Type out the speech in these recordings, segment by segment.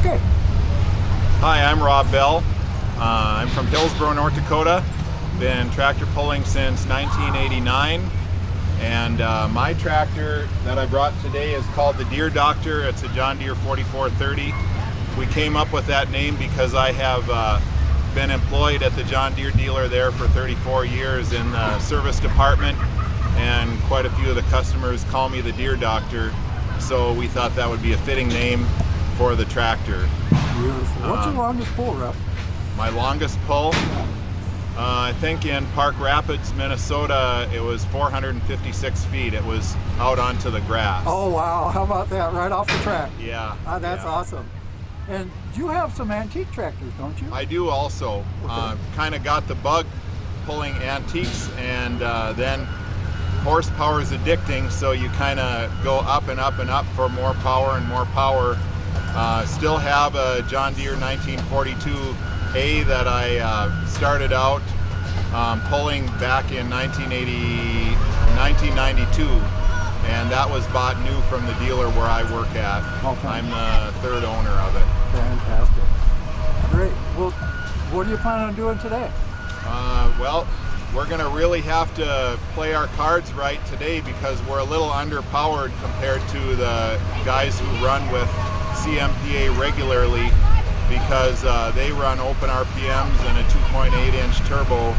Okay. Hi, I'm Rob Bell. I'm from Hillsboro, North Dakota. Been tractor pulling since 1989. And my tractor that I brought today is called the Deere Doctor. It's a John Deere 4430. We came up with that name because I have been employed at the John Deere dealer there for 34 years in the service department, and quite a few of the customers call me the Deere Doctor, so we thought that would be a fitting name for the tractor. Beautiful. What's your longest pull, Rep? My longest pull? I think in Park Rapids, Minnesota, it was 456 feet. It was out onto the grass. Oh, wow. How about that? Right off the track. Yeah. That's yeah. Awesome. And you have some antique tractors, don't you? I do also. Okay. Kind of got the bug pulling antiques, and then horsepower is addicting, so you kind of go up and up and up for more power and more power. Still have a John Deere 1942A that I started out pulling back in 1992, and that was bought new from the dealer where I work at. Okay. I'm the third owner of it. Fantastic. Great. Well, what are you planning on doing today? Well, we're going to really have to play our cards right today because we're a little underpowered compared to the guys who run with CMPA regularly, because they run open RPMs and a 2.8-inch turbo,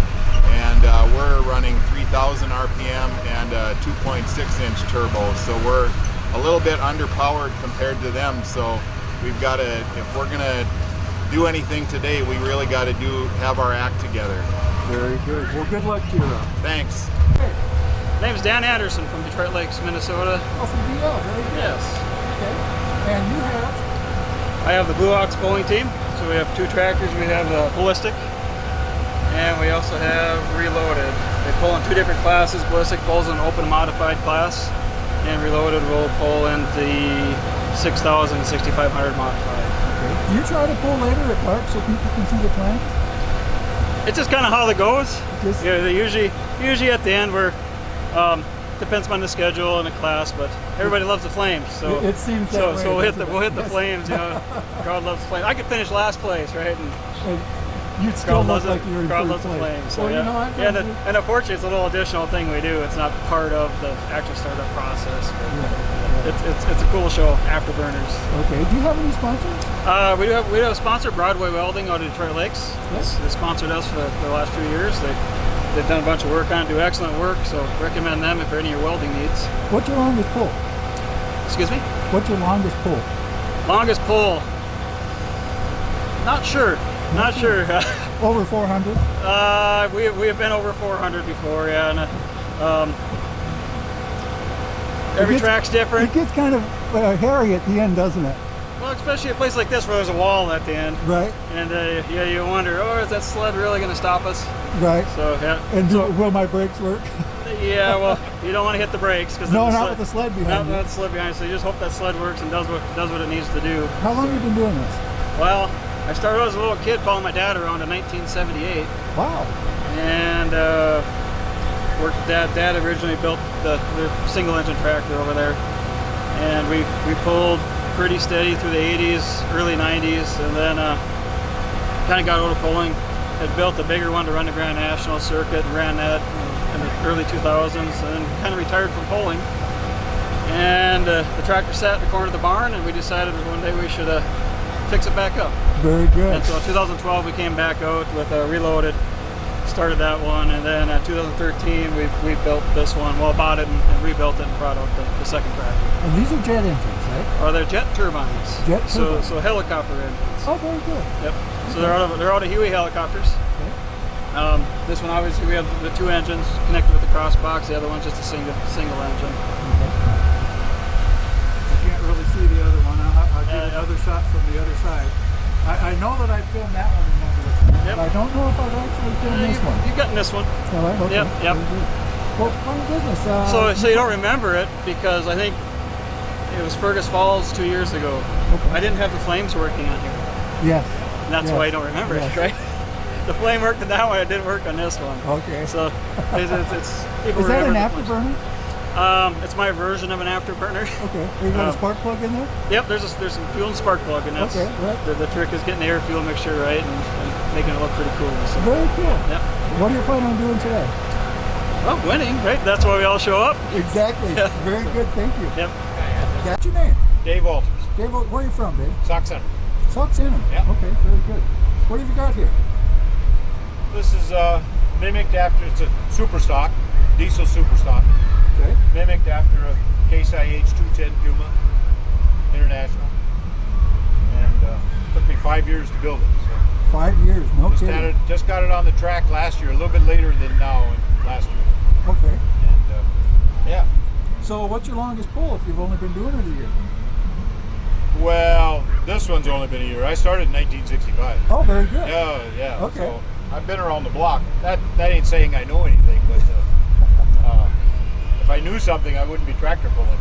and we're running 3,000 RPM and a 2.6-inch turbo. So we're a little bit underpowered compared to them. So we've got to, if we're going to do anything today, we really got to have our act together. Very good. Well, good luck to you, Rob. Thanks. Okay. My name is Dan Anderson from Detroit Lakes, Minnesota. Oh, from DL. Very good. Yes. Okay. And you have? I have the Blue Ox bowling team. So we have two tractors. We have the Ballistic, and we also have Reloaded. They pull in two different classes. Ballistic pulls in an open modified class, and Reloaded will pull in the 6,000 and 6,500 modified. Okay. Do you try to pull later at park so people can see the flames? It's just kind of how it goes. Just, Yeah, they usually at the end we're depends on the schedule and the class, but everybody loves the flames. So it seems that way. So we'll hit the flames. You know, crowd loves the flames. I could finish last place, right? And you'd still look loves like you're in crowd first loves the place. flames. So Well, yeah, you know, I've yeah. done And unfortunately, it's a little additional thing we do. It's not part of the actual startup process. But it's a cool show. Afterburners. Okay. Do you have any sponsors? We have a sponsor, Broadway Welding, out of Detroit Lakes. Yes. They sponsored us for the last few years. They've done a bunch of work on it, do excellent work, so recommend them for any of your welding needs. What's your longest pull? Excuse me? What's your longest pull? Longest pull? Not sure. Not sure. Over 400? We have been over 400 before, yeah. And, every track's different. It gets kind of hairy at the end, doesn't it? Well, especially a place like this where there's a wall at the end. Right. And yeah, you wonder, oh, is that sled really going to stop us? Right. So yeah. And will my brakes work? Yeah, well, you don't want to hit the brakes because No, not with the sled behind not you. with the sled behind. So you just hope that sled works and does what it needs to do. How long have you been doing this? Well, I started as a little kid following my dad around in 1978, Wow. and worked. Dad originally built the single engine tractor over there, and we pulled pretty steady through the 80s, early 90s, and then kind of got out of pulling. Had built a bigger one to run the Grand National circuit and ran that in the early 2000s, and then kind of retired from pulling. And the tractor sat in the corner of the barn, and we decided that one day we should fix it back up. Very good. And so in 2012 we came back out with a Reloaded, started that one, and then in 2013 we built this one. Well, bought it and rebuilt it and brought out the second tractor. And these are jet engines, right? Or they're jet turbines. Jet turbines. So helicopter engines. Oh, very good. Yep. So they're out of Huey helicopters. Okay. This one obviously we have the two engines connected with the cross box. The other one's just a single engine. Okay. I can't really see the other one. I'll get another shot from the other side. I know that I filmed that one, remember? Yep. But I don't know if I've actually filmed this one. You've gotten this one. All right, okay. Yep. Very good. Well, fun business. So you don't remember it because I think it was Fergus Falls 2 years ago. Okay. I didn't have the flames working on here. Yes. And that's why you don't remember it, right? The flame worked on that one, it didn't work on this one. Okay. So it's people Is that an remember the flames. afterburner? It's my version of an afterburner. Okay. You got a spark plug in there? Yep, there's some fuel and spark plug, and that's okay, right. the trick is getting the air fuel mixture right and making it look pretty cool. So. Very cool. Yep. What are you planning on doing today? Well, winning, right? That's why we all show up. Exactly. Yeah. Very good. Thank you. Yep. That's your name? Dave Walters, Dave, where are you from, Dave? Sock Center. Sauk Center. Yeah. Okay, very good. What have you got here? This is mimicked after, it's a super stock, diesel super stock, Okay. mimicked after a Case IH 210 Puma International. And took me 5 years to build it. So 5 years, no kidding. just got it on the track last year, a little bit later than now and last year. Okay. And yeah. So what's your longest pull if you've only been doing it a year? Well, this one's only been a year. I started in 1965. Oh, very good. Yeah. Okay. So I've been around the block. That ain't saying I know anything, but if I knew something, I wouldn't be tractor pulling.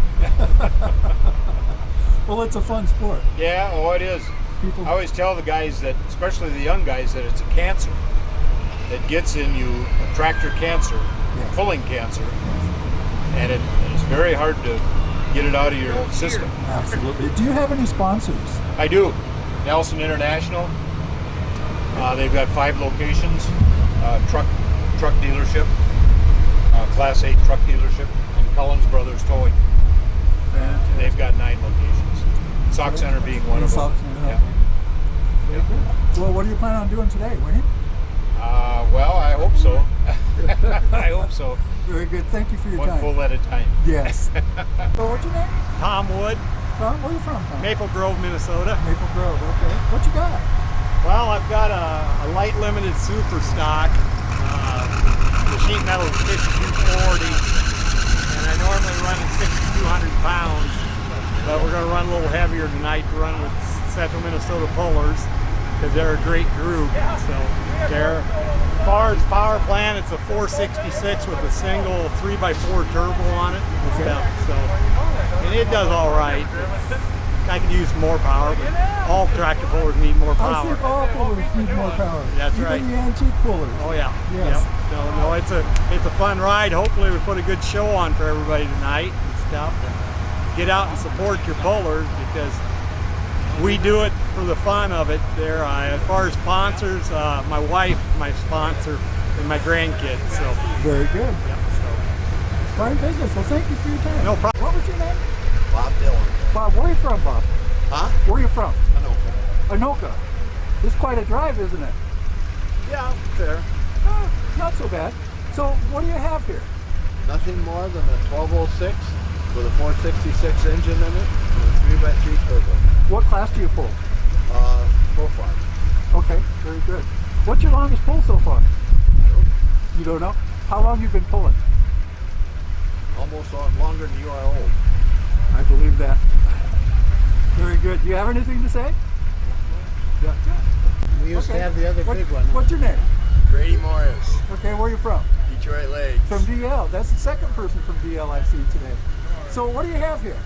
Well, it's a fun sport. Yeah, oh, it is. People. I always tell the guys that, especially the young guys, that it's a cancer that gets in you, a tractor cancer, Yes. pulling cancer, and it's very hard to get it out of your system. Absolutely. Do you have any sponsors? I do. Nelson International. They've got 5 locations. Truck dealership, Class 8 truck dealership, and Collins Brothers Towing. Fantastic. They've got 9 locations. Sock Center being one of them. Sauk Center, Yeah. okay. Very good. Well, what are you planning on doing today, Winnie? Well, I hope so. I hope so. Very good. Thank you for your One time. pull at a time. Yes. So what's your name? Tom Wood, Tom, where are you from? Tom? Maple Grove, Minnesota. Maple Grove, okay. What you got? Well, I've got a light limited super stock. The sheet metal is 5240, and I normally run at 6,200 pounds, but we're going to run a little heavier tonight to run with Central Minnesota Pullers because they're a great group. So they're, as far as power plant, it's a 466 with a single 3x4 turbo on it and stuff. So, and it does all right. I could use more power, but all tractor pullers need more I power. think all pullers need more power. That's Even right. the antique pullers. Oh yeah. Yes. Yep. No, it's a fun ride. Hopefully we put a good show on for everybody tonight and stuff. And get out and support your pullers because we do it for the fun of it. There, as far as sponsors, my wife, my sponsor, and my grandkids. So. Very good. Yep. So. Fine business. Well, thank you for your time. No problem. What was your name? Bob Dillon. Bob, where are you from, Bob? Huh? Where are you from? Anoka. Anoka. It's quite a drive, isn't it? Yeah, there. Oh, not so bad. So, what do you have here? Nothing more than a 1206 with a 466 engine in it and a 3x3 turbo. What class do you pull? Profile. Okay, very good. What's your longest pull so far? You don't know? How long you been pulling? Almost longer than you are old. I believe that. Very good. Do you have anything to say? Yeah. We used Okay. to have the other What- big one. What's your name? Grady Morris, Okay, where are you from? Detroit Lakes. From DL. That's the second person from DL I've seen today. So what do you have here?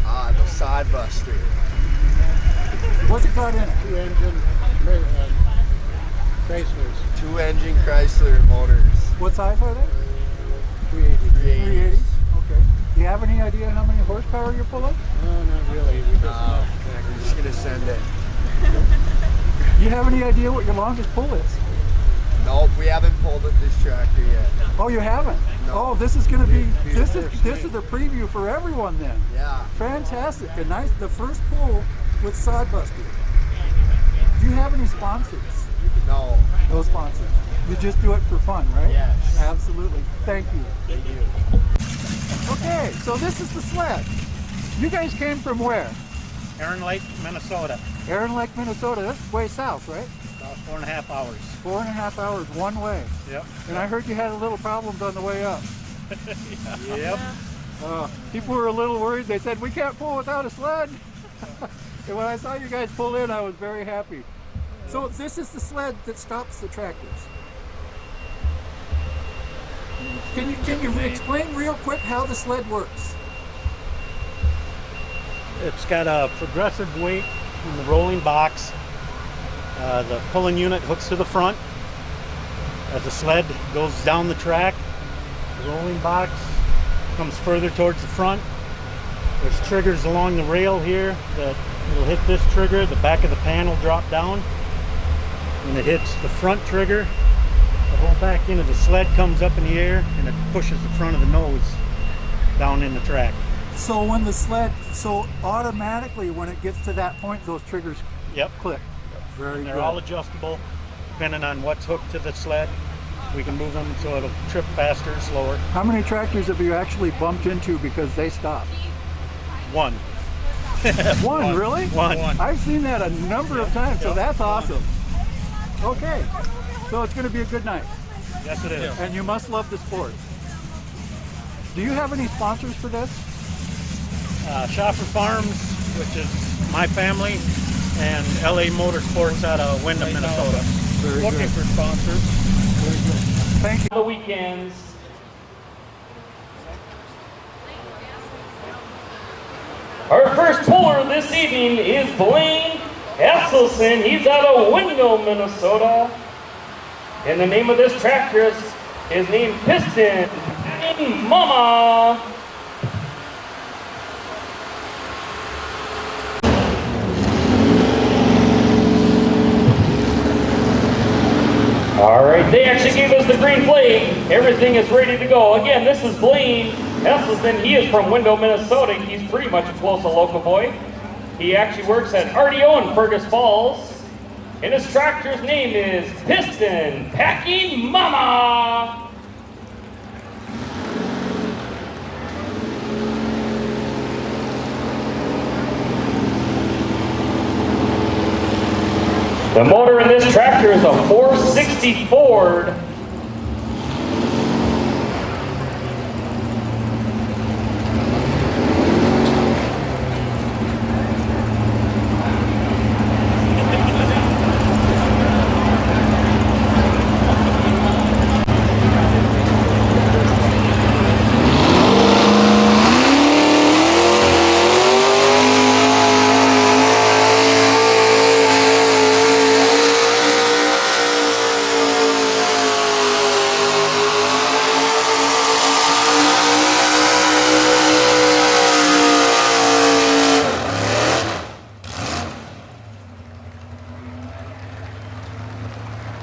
The side buster. What's it got in it? 2-engine Chryslers. 2-engine Chrysler motors. What size are they? 380. 380. Okay. Do you have any idea how many horsepower you're pulling? No, not really. We're just gonna send it. Do you have any idea what your longest pull is? Nope, we haven't pulled it this tractor yet. Oh, you haven't? No. Oh, this is going to be Be the this is first this thing. is a preview for everyone then. Yeah. Fantastic. A nice the first pull with Sodbuster. Do you have any sponsors? No. No sponsors. You just do it for fun, right? Yes. Absolutely. Thank you. Thank you. Okay, so this is the sled. You guys came from where? Aaron Lake, Minnesota. Aaron Lake, Minnesota. That's way south, right? About 4.5 hours. 4.5 hours one way. Yep. And I heard you had a little problems on the way up. Yep. People were a little worried. They said, we can't pull without a sled. And when I saw you guys pull in, I was very happy. So this is the sled that stops the tractors. Can you explain real quick how the sled works? It's got a progressive weight in the rolling box. The pulling unit hooks to the front. As the sled goes down the track, the rolling box comes further towards the front. There's triggers along the rail here that it'll hit this trigger, the back of the panel drop down. When it hits the front trigger, the whole back end of the sled comes up in the air and it pushes the front of the nose down in the track. So when the sled, so automatically when it gets to that point, those triggers click. Very They're good. all adjustable depending on what's hooked to the sled. We can move them so it'll trip faster or slower. How many tractors have you actually bumped into because they stopped? One. One, really? One. I've seen that a number of times, so that's awesome. Okay, so it's going to be a good night. Yes, it is. And you must love the sport. Do you have any sponsors for this? Schaffer Farms, which is my family, and LA Motorsports out of Wyndham, Minnesota. Very Looking good. for sponsors. Very good. Thank you. The weekends. Our first puller this evening is Blaine Esselson. He's out of Window, Minnesota. And the name of this tractor is named Piston. Hey, Mama. All right, they actually gave us the green flag. Everything is ready to go. Again, this is Blaine Esselson. He is from Window, Minnesota. He's pretty much a close local boy. He actually works at RDO in Fergus Falls. And his tractor's name is Piston Packing Mama. The motor in this tractor is a 460 Ford.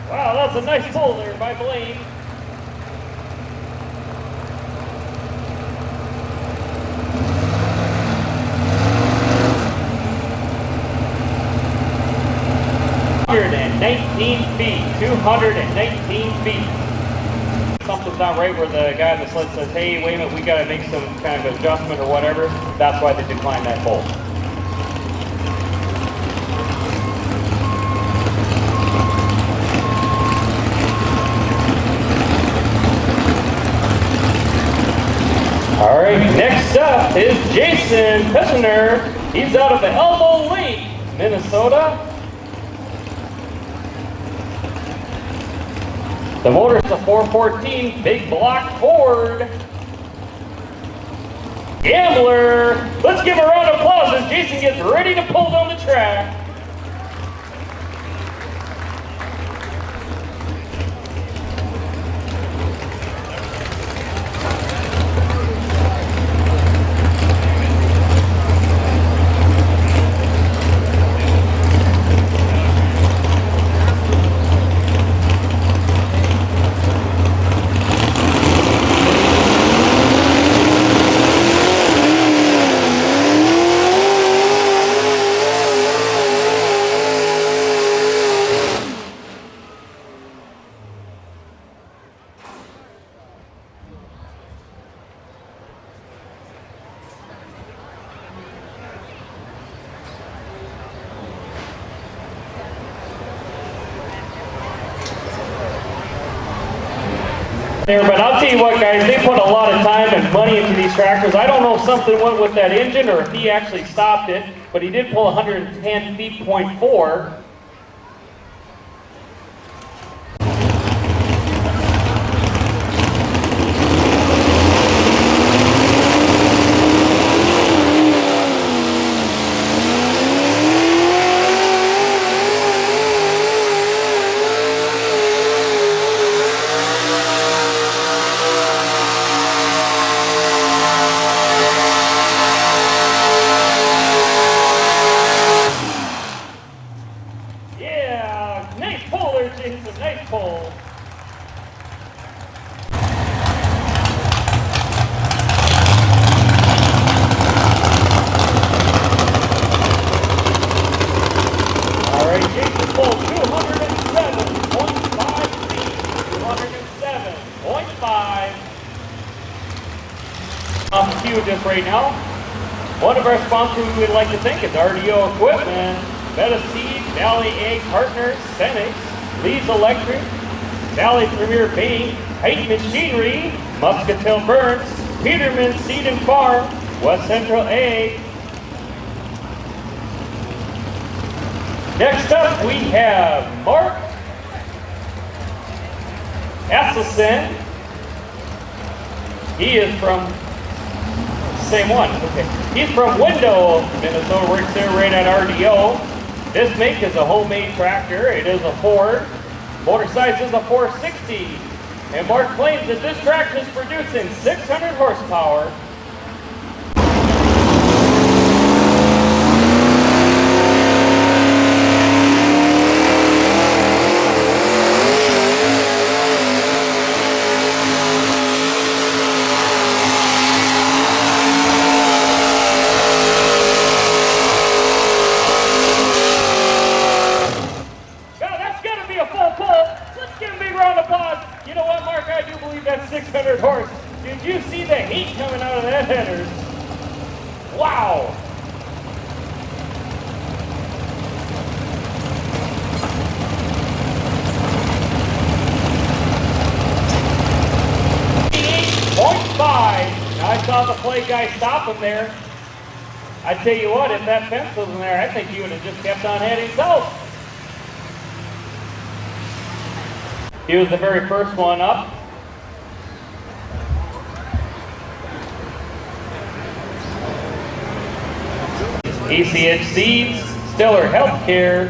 Wow, that's a nice pull there by Blaine. feet, 219 feet. Something's not right where the guy in the sled says, hey, wait a minute, we got to make some kind of adjustment or whatever. That's why they declined that bolt. All right, next up is Jason Pessner. He's out of the Elbow Lake, Minnesota. The motor is a 414 big block Ford. Gambler, let's give a round of applause as Jason gets ready to pull down the track. There, but I'll tell you what, guys, they put a lot of time and money into these tractors. I don't know if something went with that engine or if he actually stopped it, but he did pull 110 feet, .4. Nice pull. All right, Jason pull 207.5 feet. 207.5. Off the queue just right now. One of our sponsors we would like to thank is RDO Equipment, Metaseed, Valley Egg Partners, Cenex, Lee's Electric, Valley Premier Bank, Height Machinery, Muscatel Burns, Peterman Seed and Farm, West Central Egg. Next up we have Mark Esselson. He is from, same one, okay. He's from Window, Minnesota, works there right at RDO. This make is a homemade tractor. It is a Ford. Motor size is a 460. And Mark claims that this tractor is producing 600 horsepower. That 600 horse. Did you see the heat coming out of that header? Wow! .5. Now I saw the play guy stop him there. I tell you what, if that fence wasn't there, I think he would have just kept on heading south. He was the very first one up. ACH Seeds, Stellar Healthcare,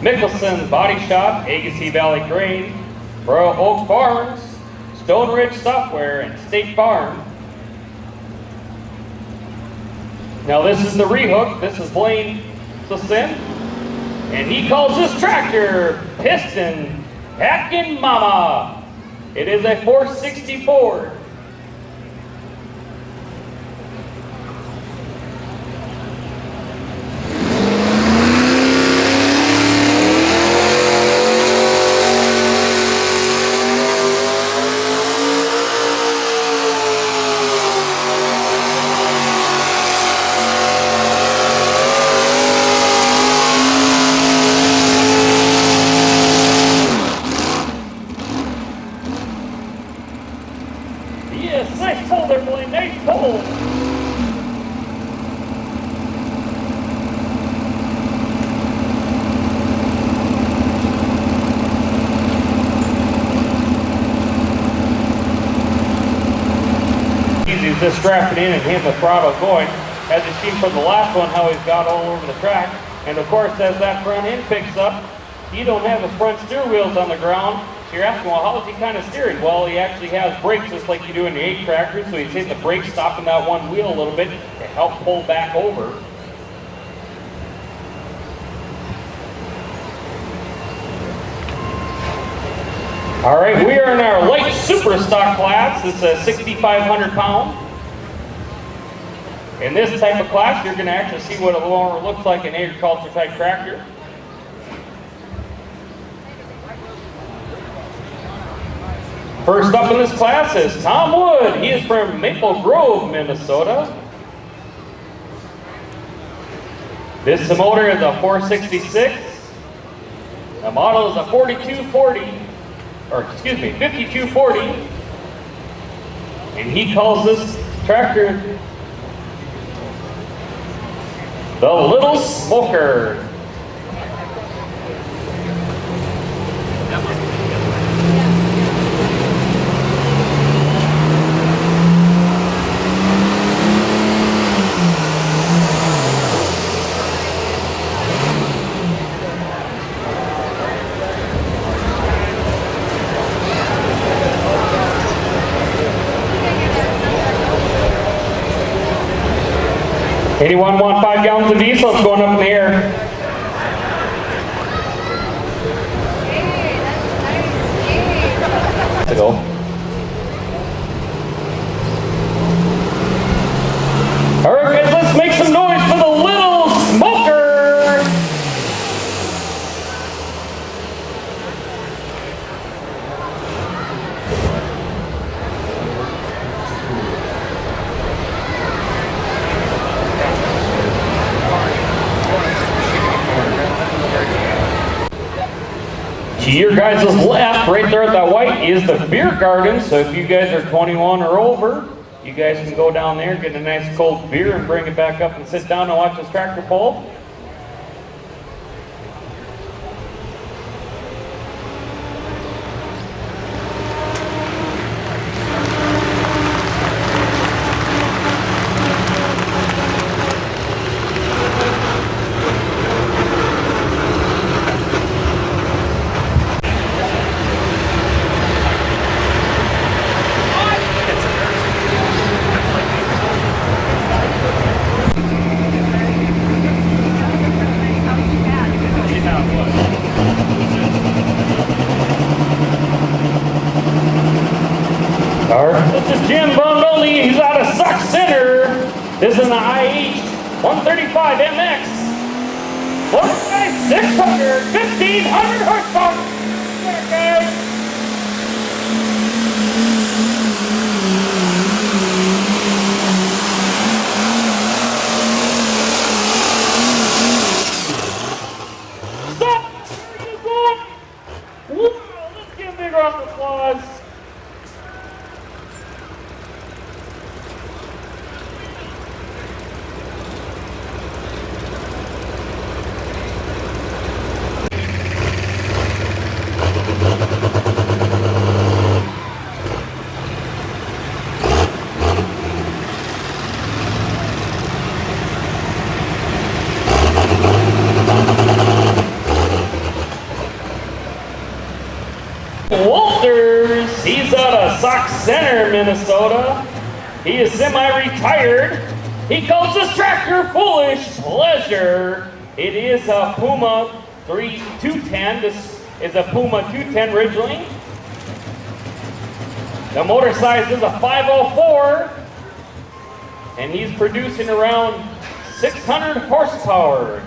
Mickelson Body Shop, Agassiz Valley Grain, Royal Oak Farms, Stone Ridge Software, and State Farm. Now this is the rehook. This is Blaine Sisson, and he calls this tractor Piston Hackin' Mama. It is a 460 Ford. Yes, nice pull there, Blaine, nice pull. Easy to just strap it in and have the throttle going. As you see from the last one, how he's got all over the track. And of course, as that front end picks up, you don't have his front steer wheels on the ground. So you're asking, well, how is he kind of steering? Well, he actually has brakes just like you do in the 8 tractor, so he's hitting the brakes, stopping that one wheel a little bit to help pull back over. All right, we are in our light super stock class. It's a 6,500 pound. In this type of class, you're going to actually see what a lower looks like an agriculture type tractor. First up in this class is Tom Wood. He is from Maple Grove, Minnesota. This motor is a 466. The model is a 5240. And he calls this tractor the Little Smoker. Anyone want 5 gallons of diesel? It's going up in the air. ago. All right, guys, let's make some noise for the Little Smoker. To your guys' left, right there at that white, is the beer garden. So if you guys are 21 or over, you guys can go down there, get a nice cold beer, and bring it back up and sit down and watch this tractor pull. This is Jim Bondoli. He's out of Sauk Center. This is an IH 135 MX. 600, 1,500 horsepower. There, guys. Stop! Where are you going? Wow, let's give a big round of applause. Walters, he's out of Sauk Center, Minnesota. He is semi-retired. He calls this tractor Foolish Pleasure. It is a Puma 210. This is a Puma 210 Ridgeline. The motor size is a 504, and he's producing around 600 horsepower.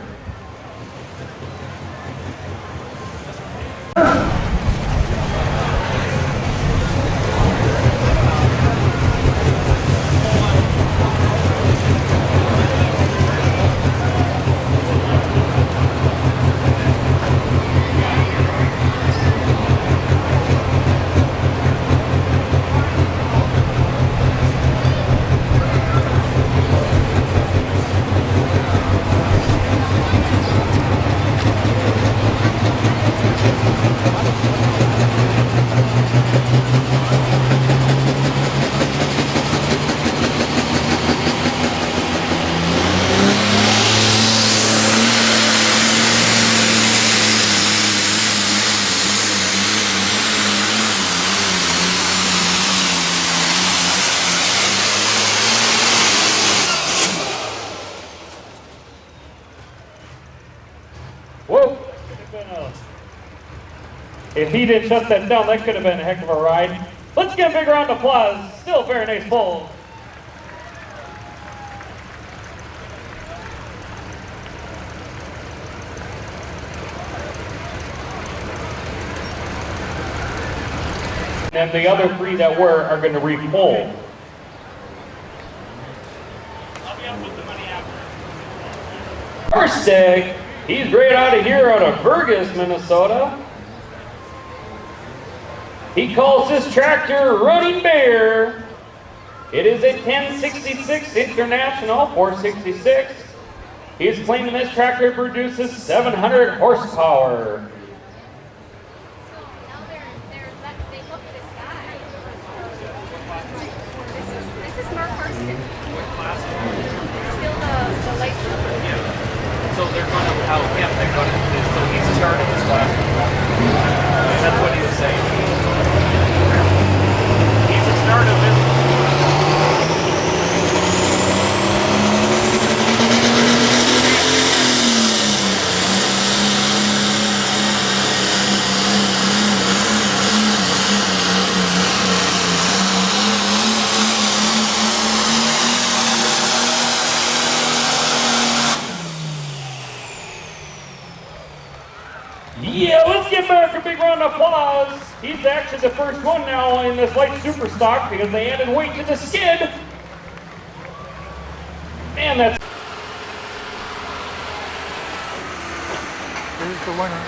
Whoa! If he didn't shut that down, that could have been a heck of a ride. Let's give a big round of applause. Still a very nice pull. And the other three that were are going to re-pull. I'll be up with the money after. First day, he's right out of here, out of Burgess, Minnesota. He calls this tractor Running Bear. It is a 1066 International 466. He's claiming this tractor produces 700 horsepower. So they're going to out him. They're going to. So he's starting his class. That's what he was saying. He's the start of it. he's actually the first one now in this light super stock because they added weight to the skid. Man, that's... Here's the winner.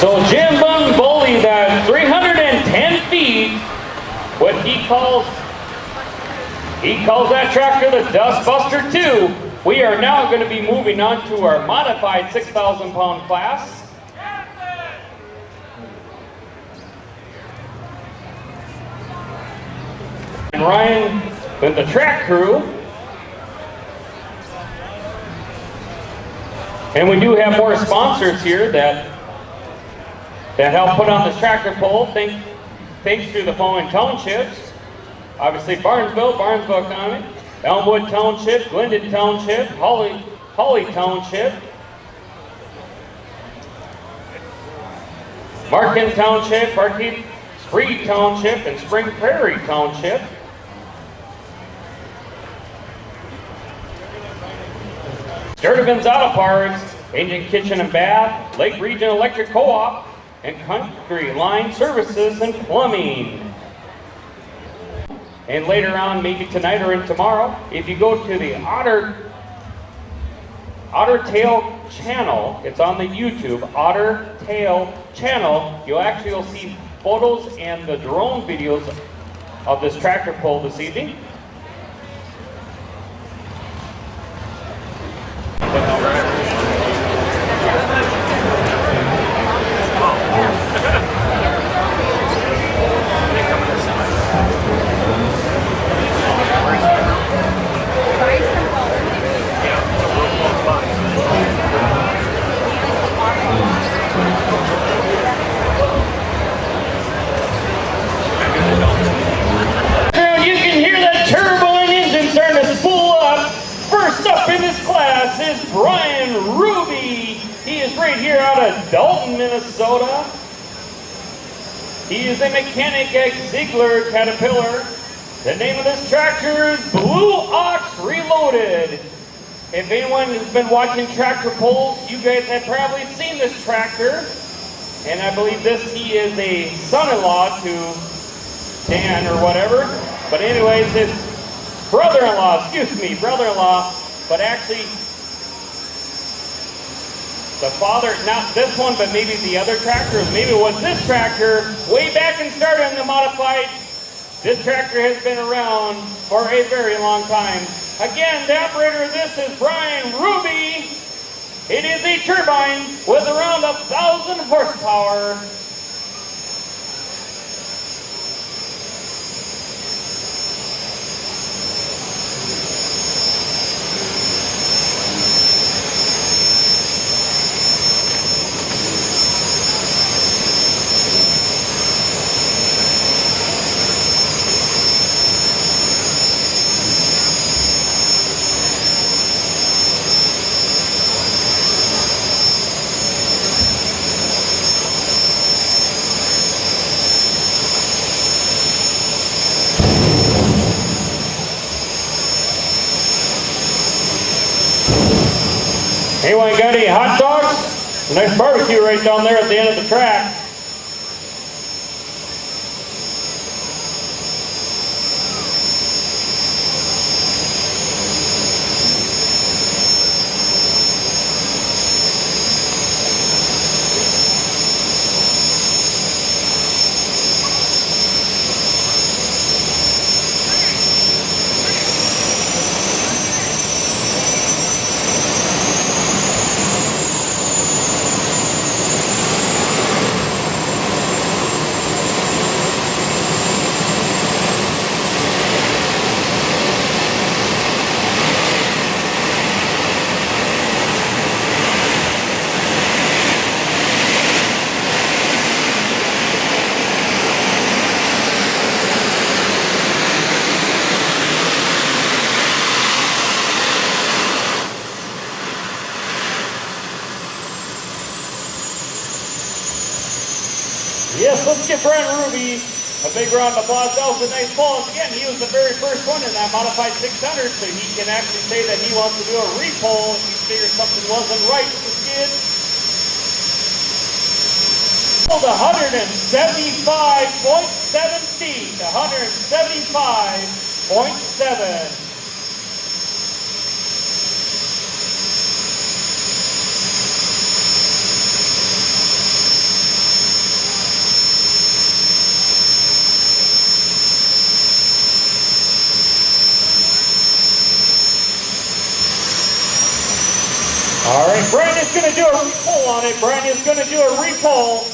So Jim Bung bullied that 310 feet, what he calls that tractor the Dustbuster 2. We are now going to be moving on to our modified 6,000 pound class. And Ryan with the track crew. And we do have more sponsors here that help put on this tractor pull. Thanks to the following townships. Obviously Barnesville County, Elmwood Township, Glendon Township, Holly Township, Markin Township, Spree Township, and Spring Prairie Township. Sturdivant's Auto Parts, Engine Kitchen and Bath, Lake Region Electric Co-op, and Country Line Services and Plumbing. And later on, maybe tonight or tomorrow, if you go to the Otter Tail channel, it's on the YouTube, Otter Tail channel, you'll see photos and the drone videos of this tractor pull this evening. You can hear that turbine engine starting to spool up. First up in this class is Brian Ruby. He is right here out of Dalton, Minnesota. He is a mechanic at Ziegler Caterpillar. The name of this tractor is Blue Ox Reloaded. If anyone has been watching tractor pulls, you guys have probably seen this tractor. And I believe he is a son-in-law to Dan or whatever. But anyways, his brother-in-law, but actually the father, not this one, but maybe the other tractor, maybe it was this tractor, way back and started in the modified. This tractor has been around for a very long time. Again, the operator of this is Brian Ruby. It is a turbine with around 1,000 horsepower. Anyone got any hot dogs? A nice barbecue right down there at the end of the track. Yes, let's get Brian Ruby A big round of applause. That was a nice pull. Again, he was the very first one in that modified 600, so he can actually say that he wants to do a repull if he figures something wasn't right with the skid. 175.7 feet, 175.7. All right, Brandon's going to do a repull on it. Brandon's going to do a repull.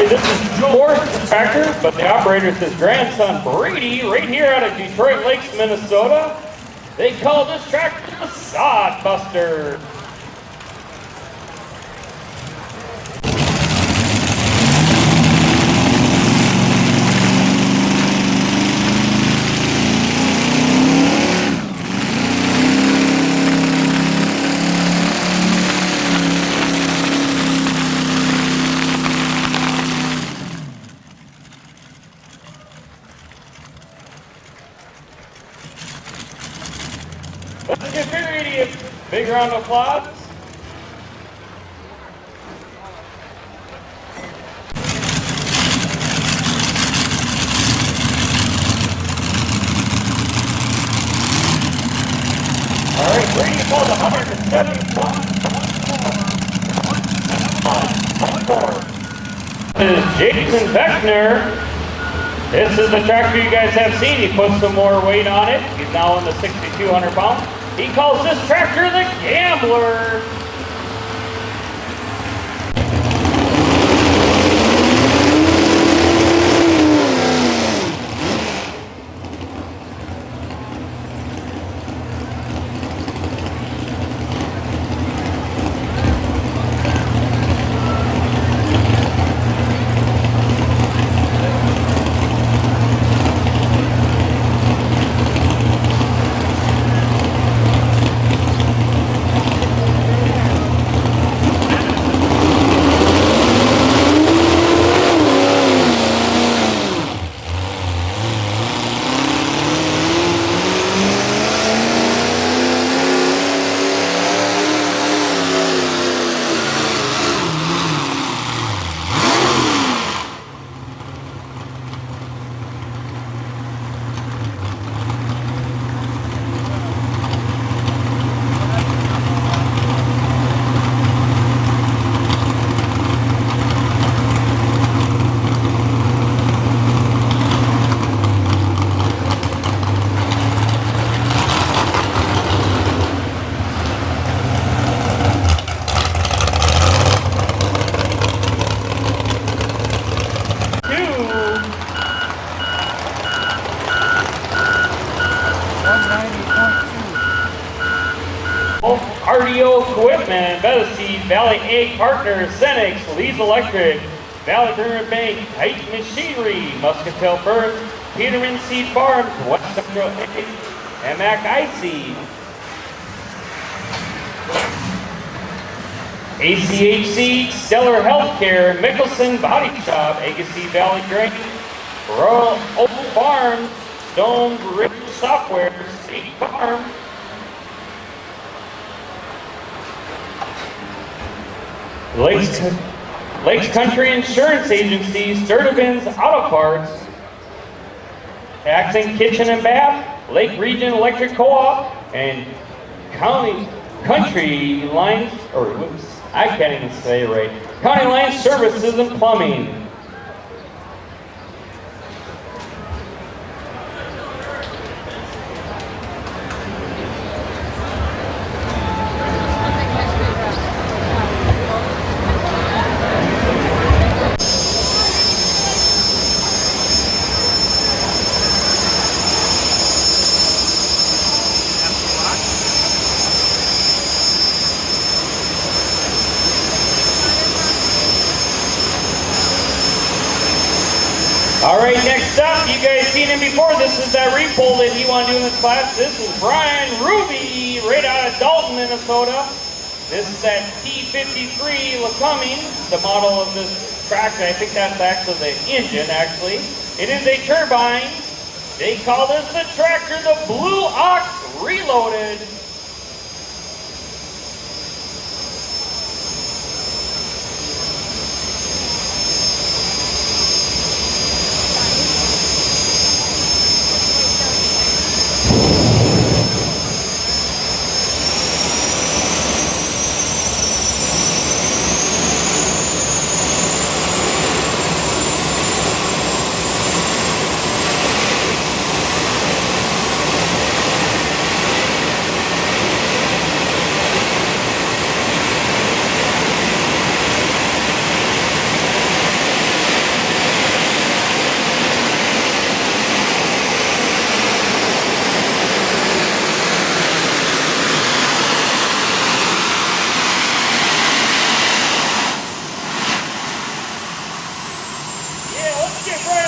This is George's tractor, but the operator is his grandson Brady, right here out of Detroit Lakes, Minnesota. They call this tractor the Sod Buster. Let's give Brady a big round of applause. All right, Brady pulls 171.4. This is Jason Beckner. This is the tractor you guys have seen. He put some more weight on it. He's now in the 6,200 pounds. He calls this tractor the Gambler. RDO Equipment, Bettaseed, Valley Egg Partners, Cenex, Leeds Electric, Valley River Bank, Height Machinery, Muscatel Bird, Peterman Seed Farms, West Central Egg, MAC iSeed, ACHC, Stellar Healthcare, Mickelson Body Shop, Agassiz Valley Grain, Royal Oak Farm, Stone Ridge Software, State Farm, Lakes Country Insurance Agency, Sturdivant's Auto Parts, Axon Kitchen and Bath, Lake Region Electric Co-op, and Country Lines, or whoops, I can't even say it right. County Line Services and Plumbing. All right, next up, you guys seen him before. This is that repole that he wanted to do in this class. This is Brian Ruby, right out of Dalton, Minnesota. This is that T53 Lecumming, the model of this tractor. I think that's actually the engine, actually. It is a turbine. They call this the tractor the Blue Ox Reloaded.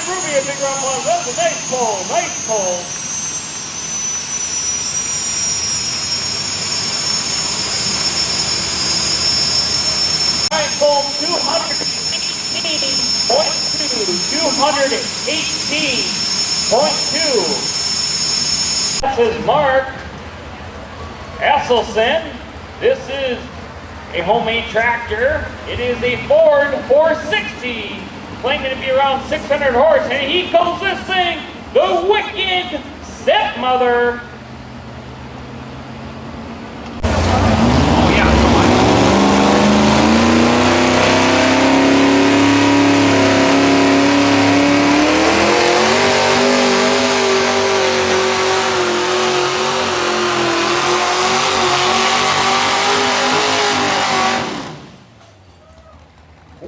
Ruby, a big round of applause. That's a nice pull, nice pull. Nice pull, 218.2. This is Mark Esselson. This is a homemade tractor. It is a Ford 460. Claiming to be around 600 horse, and he calls this thing the Wicked Stepmother. Oh yeah, come on.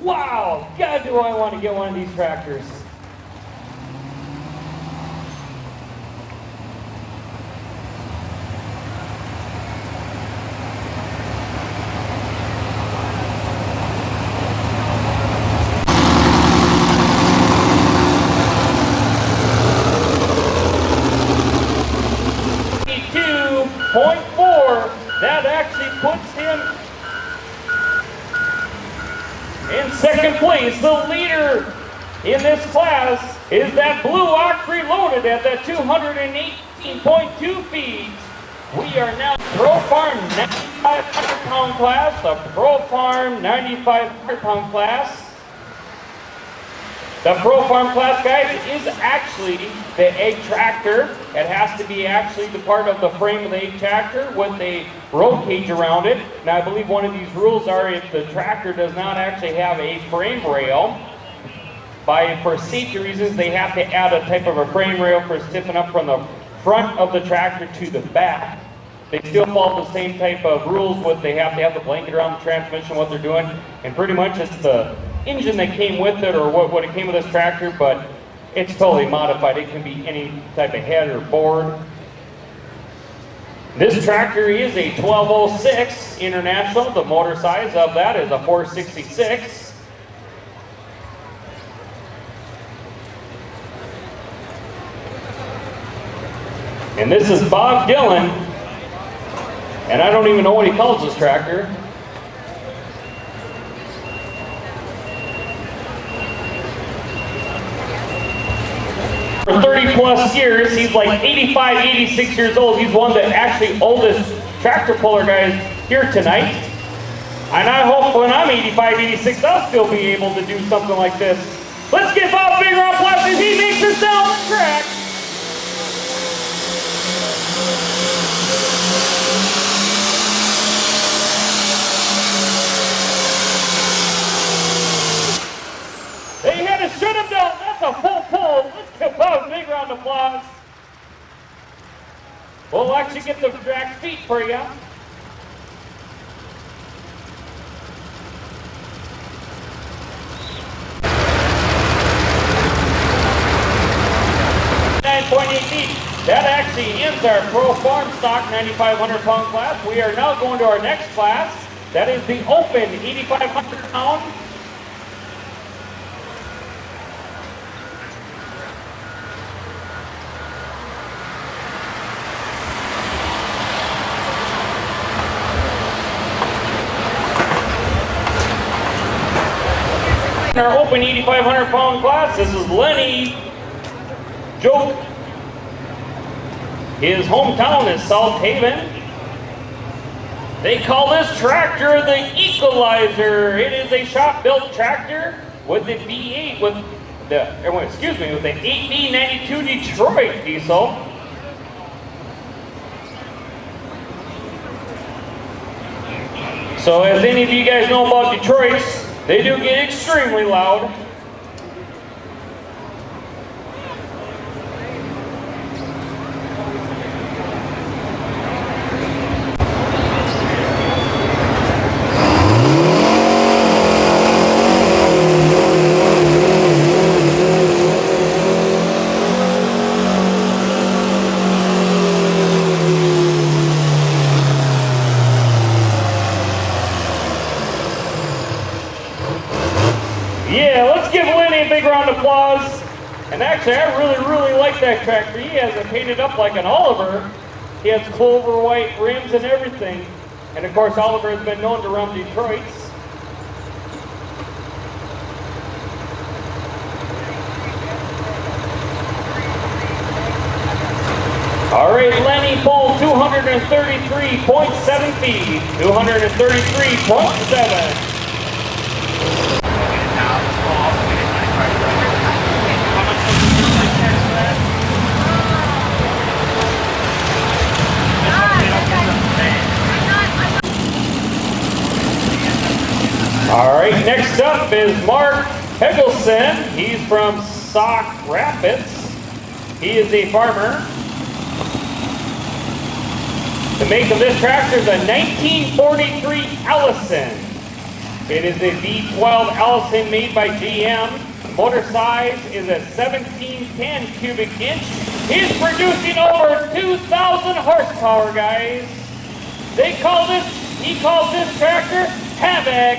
Wow, God, do I want to get one of these tractors. .4, that actually puts him in second place. The leader in this class is that Blue Ox Reloaded at that 218.2 feet. We are now Pro Farm 9,500 pound class, the Pro Farm 9,500 pound class. The Pro Farm class, guys, is actually the egg tractor. It has to be actually the part of the frame of the egg tractor with a roll cage around it. Now, I believe one of these rules are if the tractor does not actually have a frame rail, for safety reasons, they have to add a type of a frame rail for stiffening up from the front of the tractor to the back. They still follow the same type of rules with they have to have the blanket around the transmission, what they're doing, and pretty much it's the engine that came with it or what it came with this tractor, but it's totally modified. It can be any type of head or board. This tractor is a 1206 International. The motor size of that is a 466. And this is Bob Dillon, and I don't even know what he calls this tractor. For 30 plus years, he's like 85, 86 years old. He's one of the actually oldest tractor puller guys here tonight. And I hope when I'm 85, 86, I'll still be able to do something like this. Let's give Bob a big round of applause as he makes us down the track. They had to shut him down. That's a full pull. Let's give Bob a big round of applause. We'll actually get the drag feet for you. That actually ends our Pro Farm Stock 9,500 pound class. We are now going to our next class. That is the Open 8,500 pound. In our open 8,500 pound class, this is Lenny Joke. His hometown is South Haven. They call this tractor the Equalizer. It is a shop-built tractor with the V8 with the with the 8B92 Detroit diesel. So as any of you guys know about Detroits, they do get extremely loud. Yeah, let's give Lenny a big round of applause. And actually, I really like that tractor. He has it painted up like an Oliver. He has clover white rims and everything. And of course, Oliver has been known to run Detroits. All right, Lenny pulled 233.7 feet, 233.7. All right, next up is Mark Hegelson. He's from Sauk Rapids. He is a farmer. The make of this tractor is a 1943 Allison. It is a V12 Allison made by GM. Motor size is a 1710 cubic inch. He's producing over 2,000 horsepower, guys. He calls this tractor Havoc.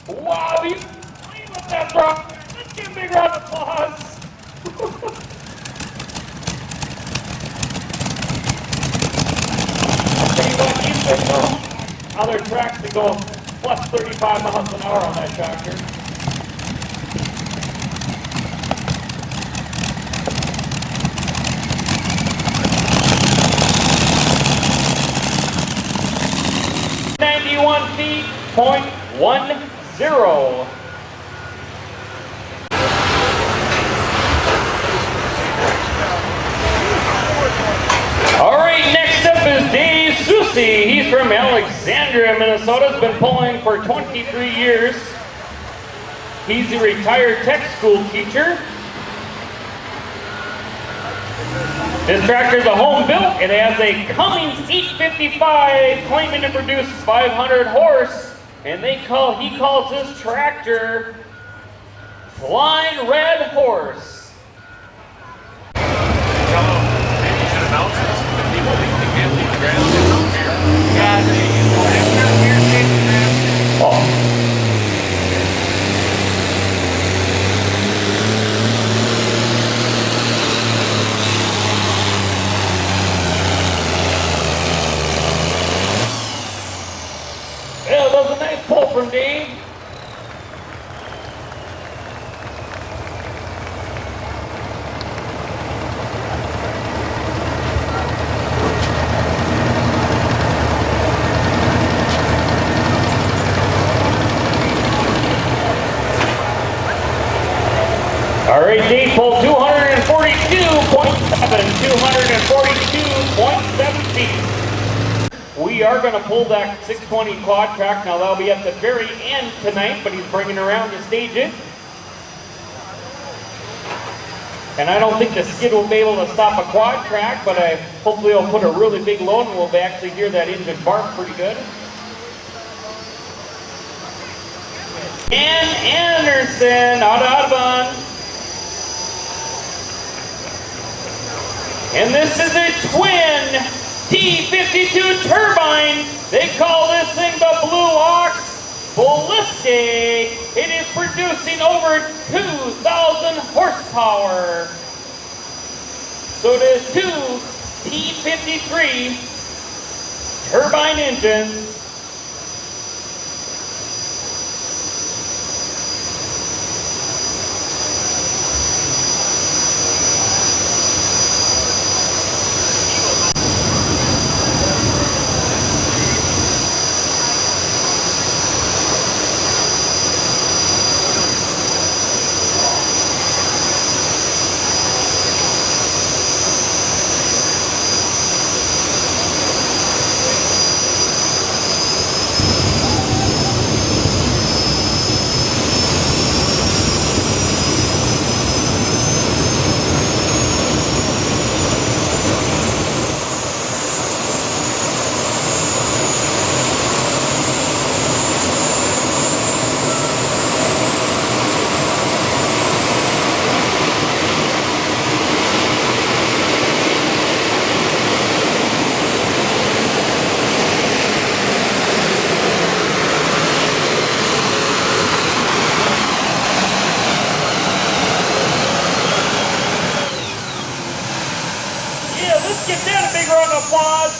Wow, you playing with that, bro. Let's give a big round of applause. Other tracks that go plus 35 miles an hour on that tractor. .1 0. All right, next up is Dave Susi. He's from Alexandria, Minnesota. Has been pulling for 23 years. He's a retired tech school teacher. This tractor is a home built. It has a Cummins 855 claiming to produce 500 horse. And he calls this tractor Flying Red Horse. Oh. Yeah, that was a nice pull from Dave. All right, Dave pulled 242.7 feet. We are going to pull that 620 quad track. Now that'll be at the very end tonight, but he's bringing around to stage it. And I don't think the skid will be able to stop a quad track, but hopefully it'll put a really big load and we'll actually hear that engine bark pretty good. And Anderson out of Audubon. And this is a twin T52 turbine. They call this thing the Blue Ox Ballistic. It is producing over 2,000 horsepower. So it is two T53 turbine engines. Let's give that a big round of applause.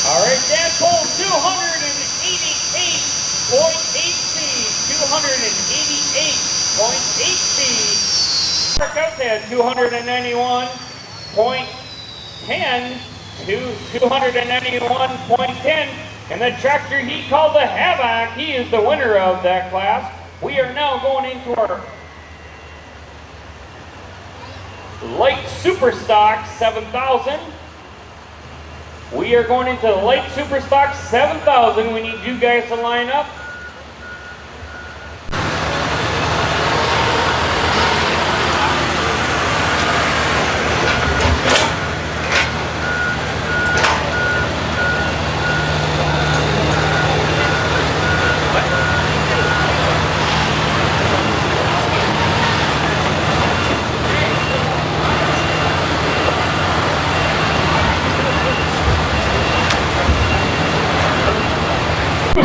All right, that pulls 288.8 feet, 288.8 feet. Mark out that 291.10 to 291.10. And the tractor he called the Havoc, he is the winner of that class. We are now going into our light super stock 7,000. We are going into the light Superstock 7000. We need you guys to line up.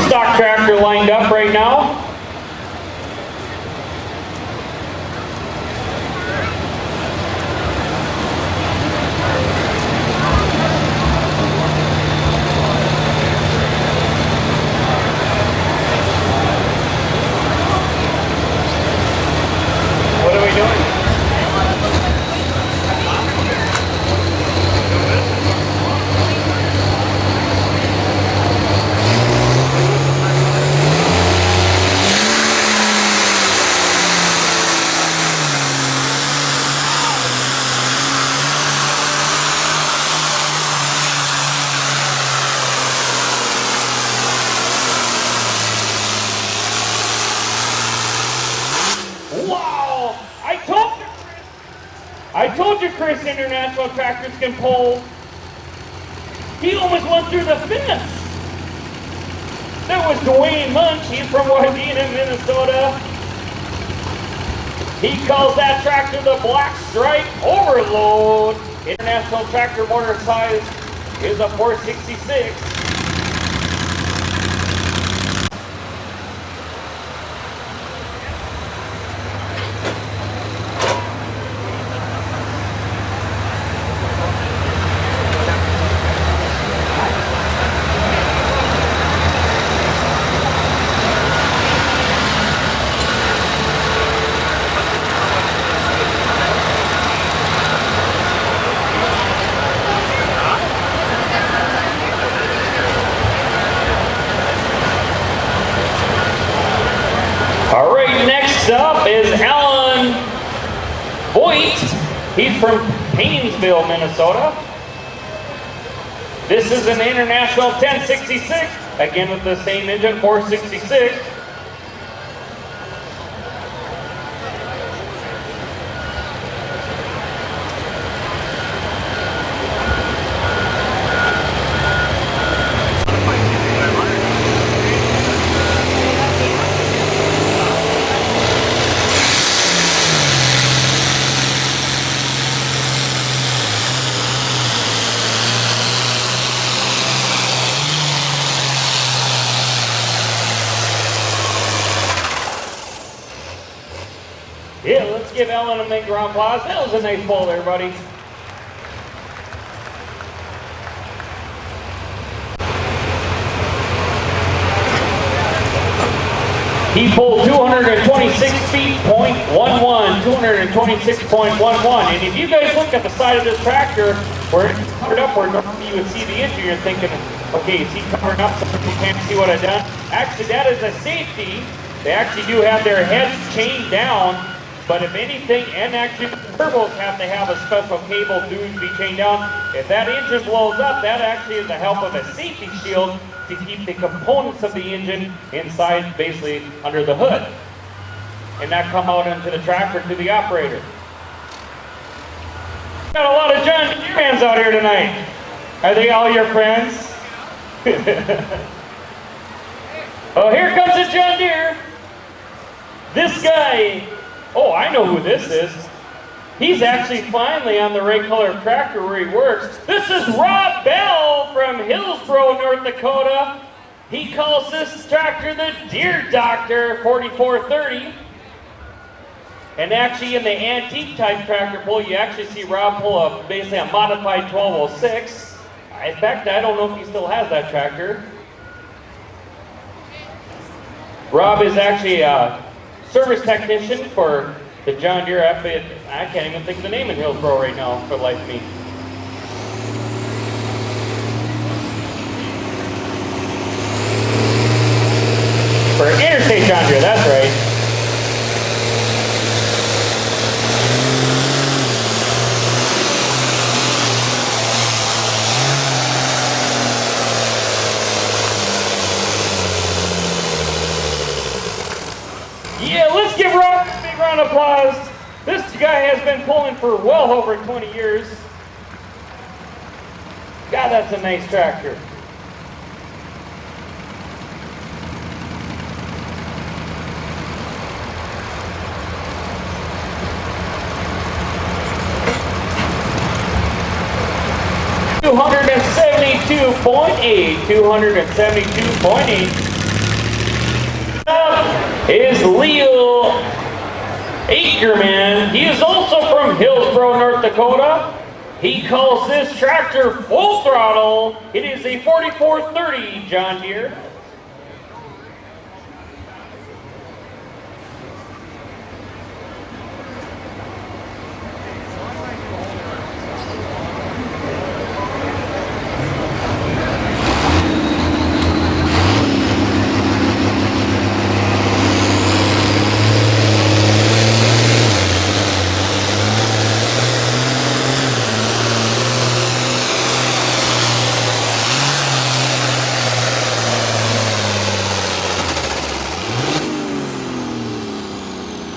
Stock tractor lined up right now. What are we doing? Wow! I told you Chris International Tractors can pull. He almost went through the fence. That was Dwayne Munch. He's from Wadena, Minnesota. He calls that tractor the Black Stripe Overload. International tractor motor size is a 466. Next up is Alan Voigt. He's from Barnesville, Minnesota. This is an International 1066, again with the same engine, 466. Yeah, let's give Ellen a big round of applause. That was a nice pull there, buddy. He pulled 226 feet, .11, 226.11. And if you guys look at the side of this tractor, where it's covered up, where normally you would see the engine, you're thinking, okay, is he covering up so people can't see what I've done? Actually, that is a safety. They actually do have their heads chained down, but if anything, and actually the turbos have to have a special cable due to be chained down. If that engine blows up, that actually is the help of a safety shield to keep the components of the engine inside, basically under the hood, and not come out into the tractor to the operator. Got a lot of John Deere fans out here tonight. Are they all your friends? Oh, here comes a John Deere. This guy, oh, I know who this is. He's actually finally on the right color tractor where he works. This is Rob Bell from Hillsboro, North Dakota. He calls this tractor the Deere Doctor 4430. And actually in the antique type tractor pull, you actually see Rob pull basically a modified 1206. In fact, I don't know if he still has that tractor. Rob is actually a service technician for the John Deere outfit. I can't even think of the name in Hillsboro right now for the life of me. For Interstate John Deere, that's right. Yeah, let's give Rob a big round of applause. This guy has been pulling for well over 20 years. God, that's a nice tractor. $272.8 is Leo Ackerman. He is also from Hillsboro, North Dakota. He calls this tractor full throttle. It is a 4430 John Deere.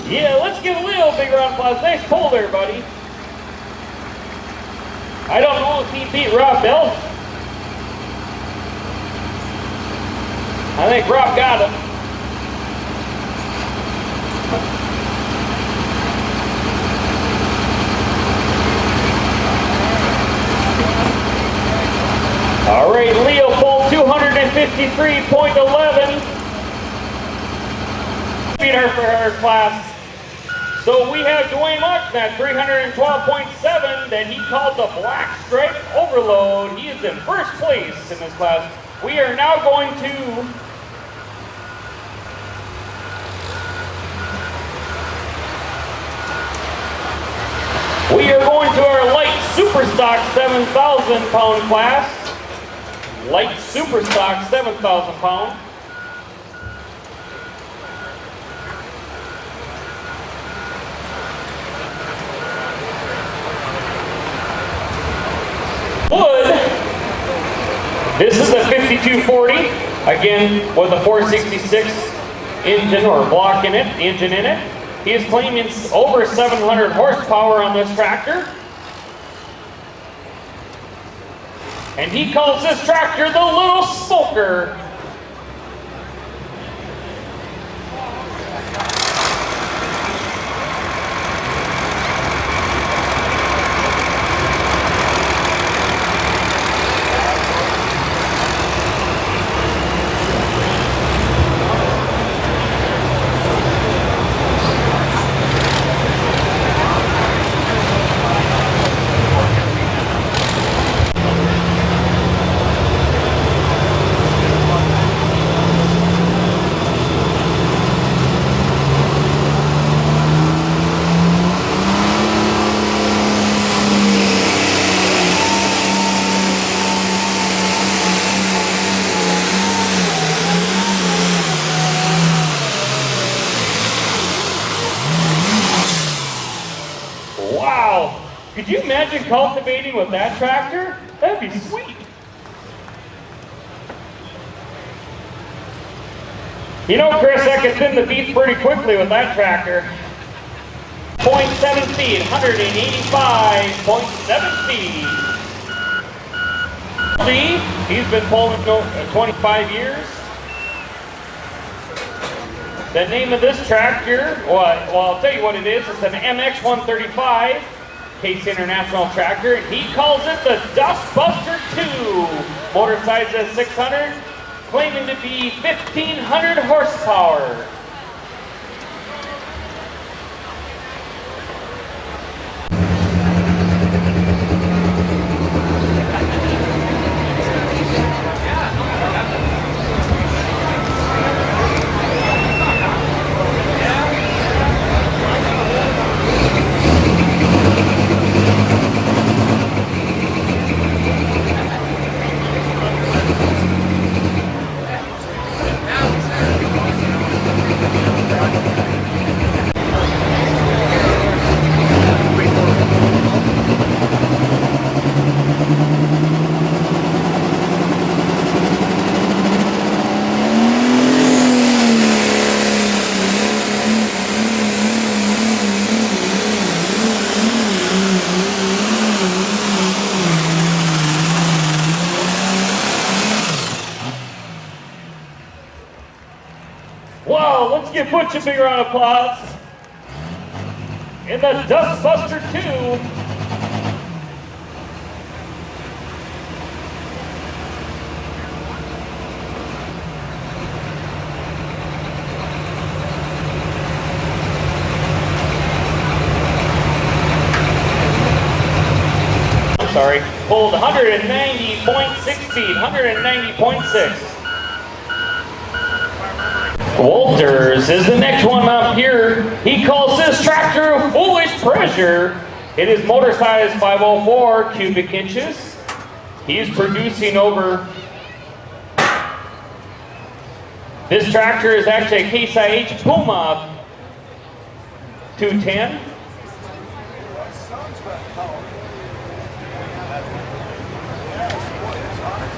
Yeah, let's give Leo a big round of applause. Nice pull there, buddy. I don't know if he beat Rob Bell. I think Rob got him. All right, Leo pulled 253.11. Beat her for her class. So we have Dwayne Martin at 312.7 that he called the Black Stripe Overload. He is in first place in this class. We are now going to our light super stock 7,000 pound class. Light super stock 7,000 pound. This is the 5240, again with a 466 engine or block in it, engine in it. He is claiming over 700 horsepower on this tractor. And he calls this tractor the Little Smoker. Wow! Could you imagine cultivating with that tractor? That'd be sweet. You know, Chris, I could thin the beef pretty quickly with that tractor. 0.7 feet, 185.7 feet. See, he's been pulling 25 years. The name of this tractor, well, I'll tell you what it is. It's an MX-135 Case International tractor. He calls it the Dustbuster 2. Motor size at 600, claiming to be 1,500 horsepower. Wow, let's give Butch a big round of applause. In the Dustbuster 2. I'm sorry, pulled 190.6 feet, 190.6. Walters is the next one up here. He calls this tractor Foolish Pressure. It is motor size 504 cubic inches. He's producing over. This tractor is actually a Case IH Puma 210.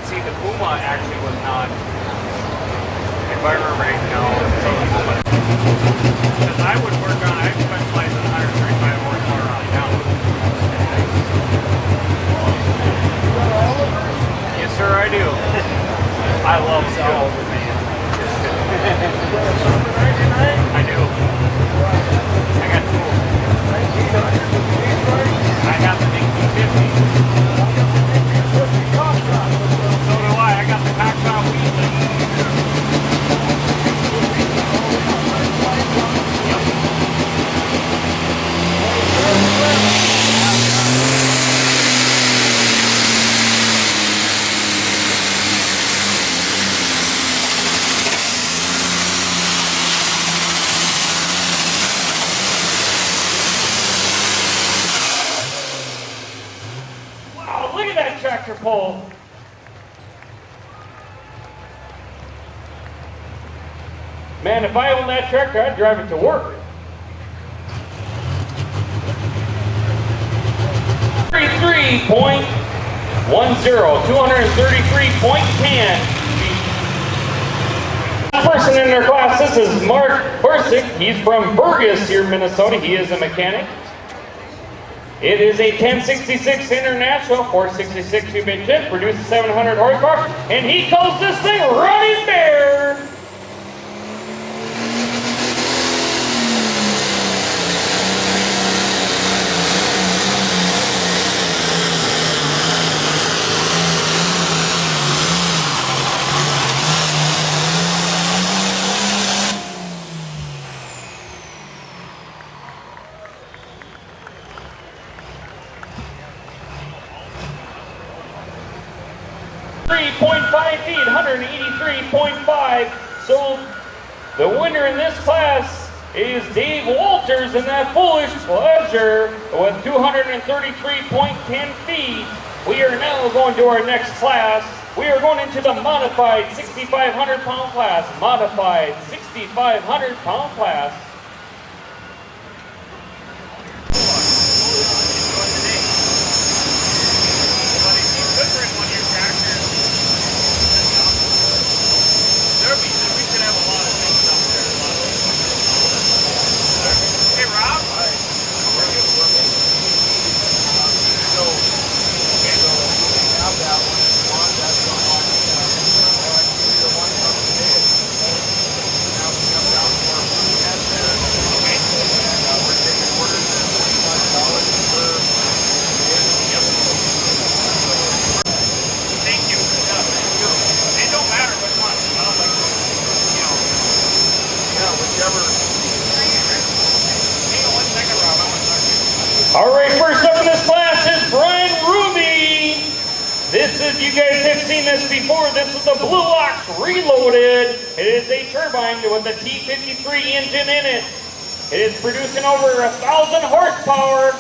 See, the Puma actually was not. If I remember right now, because I would work on, I specialize in 135 horsepower on down. Yes, sir, I do. I love skill, man. I do. I got tools. I got the big 250. So do I. I got the cock top wheels. Wow, look at that tractor pull. Man, if I owned that tractor, I'd drive it to work. 33.5 233.10 feet. Person in their class, this is Mark Bursick. He's from Burgess here, Minnesota. He is a mechanic. It is a 1066 International, 466 cubic jet, produces 700 horsepower, and he calls this thing Running Bear. Feet, 183.5. So the winner in this class is Dave Walters in that Foolish Pleasure with 233.10 feet. We are now going to our next class. We are going into the modified 6,500 pound class. Modified 6,500 pound class. All right, first up in this class is Brian Ruby. This is, you guys have seen this before. This is the Blue Ox Reloaded. It is a turbine with a T53 engine in it. It is producing over 1,000 horsepower.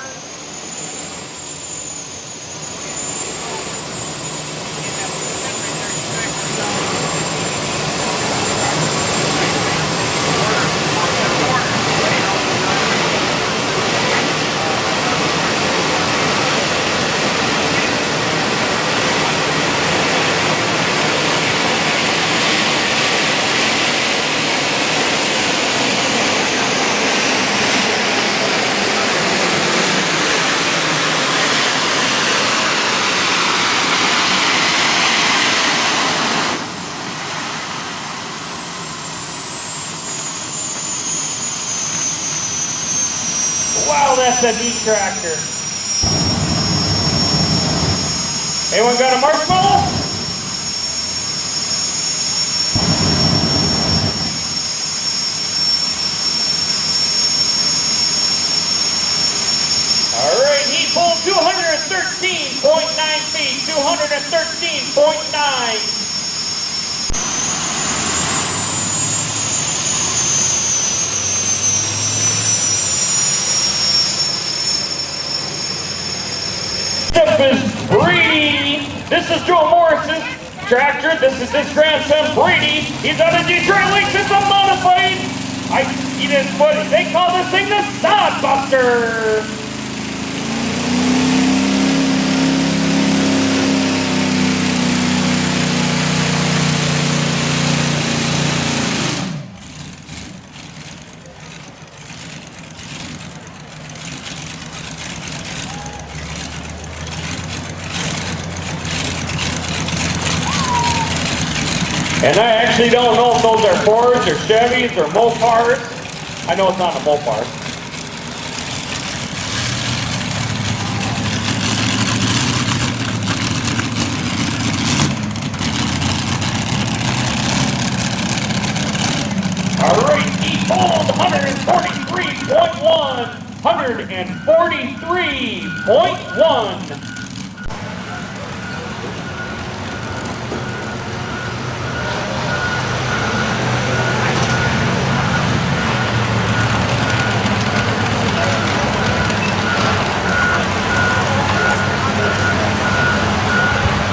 Wow, that's a neat tractor. Anyone got a marshmallow? All right, he pulled 213.9 feet, 213.9. Brady. This is Joe Morrison's tractor. This is his grandson Brady. He's out of Detroit Lakes. It's a modified. They call this thing the Sodbuster. And I actually don't know if those are Fords or Chevys or Mopars. I know it's not a Mopar. All right, he pulled 143.1. 143.1.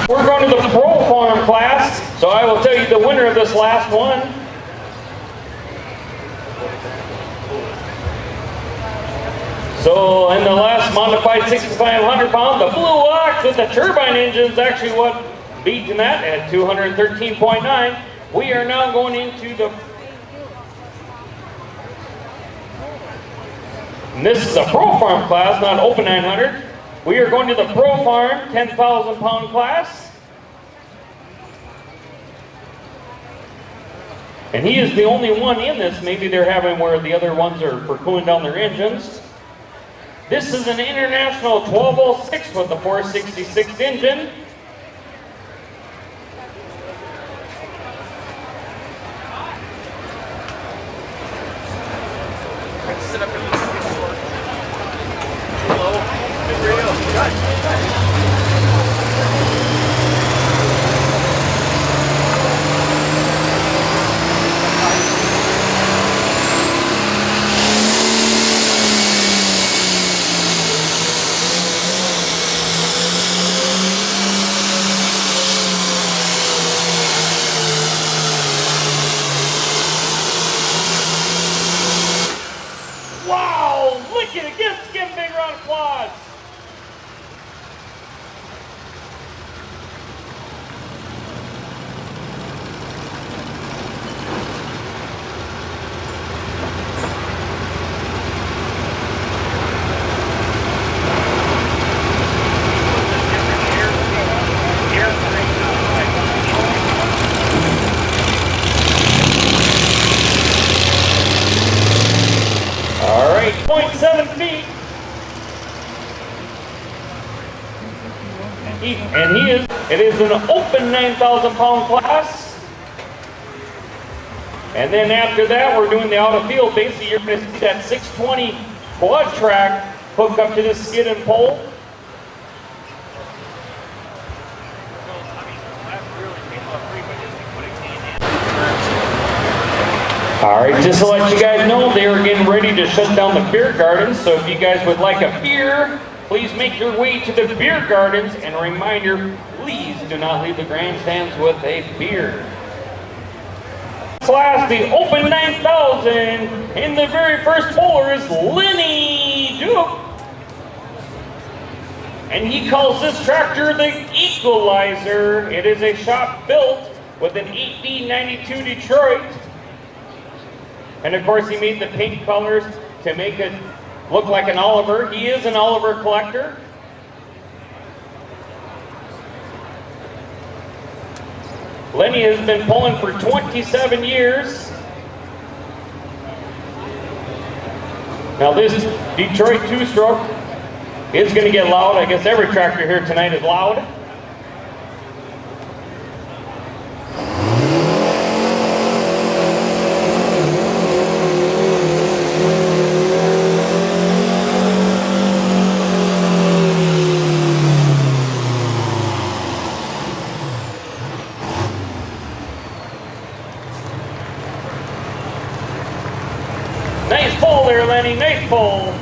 We're going to the Pro Farm class, so I will tell you the winner of this last one. So in the last modified 6,500 pound, the Blue Ox with the turbine engine is actually what beat that at 213.9. We are now going into the, and this is a Pro Farm class, not Open 900. We are going to the Pro Farm 10,000 pound class. And he is the only one in this. Maybe they're having where the other ones are for cooling down their engines. This is an International 1206 with the 466 engine. Sit up and look at this work. Hello. Good radio. Wow! Look at it! Give a big round of applause! All right, 0.7 feet. It is an open 9,000 pound class. And then after that, we're doing the out of field. Basically, you're going to see that 620 quad track hook up to this skid and pole. All right, just to let you guys know, they are getting ready to shut down the beer gardens. So if you guys would like a beer, please make your way to the beer gardens. And a reminder, please do not leave the grandstands with a beer. Class, the Open 9,000, in the very first bowler is Lenny Duke. And he calls this tractor the Equalizer. It is a shop built with an 8D92 Detroit. And of course he made the paint colors to make it look like an Oliver. He is an Oliver collector. Lenny has been pulling for 27 years. Now this Detroit two-stroke is going to get loud. I guess every tractor here tonight is loud. Nice pull there, Lenny. Nice pull.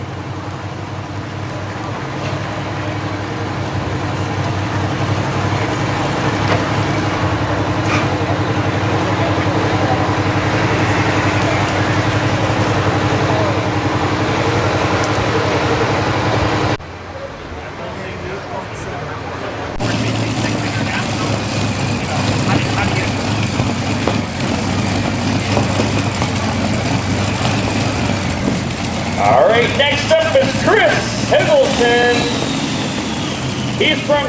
All right, next up is Chris Higgleton. He's from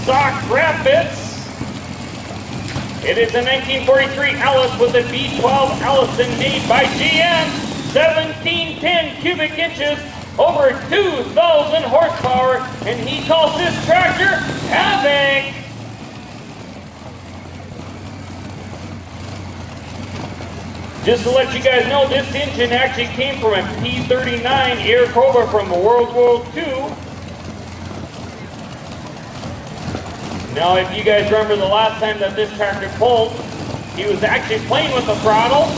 Sauk Rapids. It is a 1943 Alice with a V12 Allison made by GM, 1710 cubic inches, over 2,000 horsepower, and he calls this tractor Havoc. Just to let you guys know, this engine actually came from a P-39 Air Cobra from World War II. Now, if you guys remember the last time that this tractor pulled, he was actually playing with the throttle.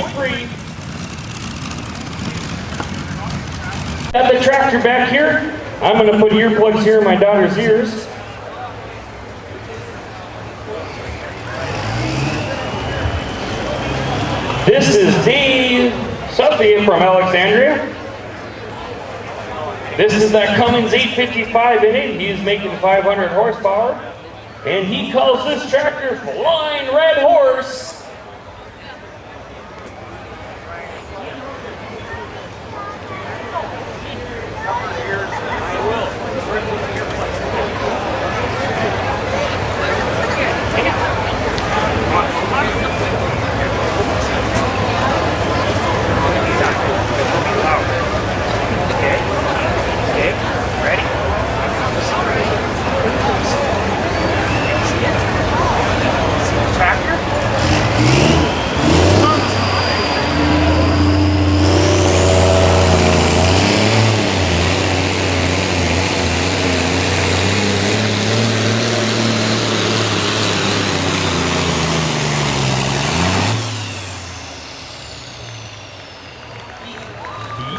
101.3. At the tractor back here, I'm going to put earplugs here in my daughter's ears. This is Dave Suffy from Alexandria. This is that Cummins 855 in it. He's making 500 horsepower. And he calls this tractor Flying Red Horse.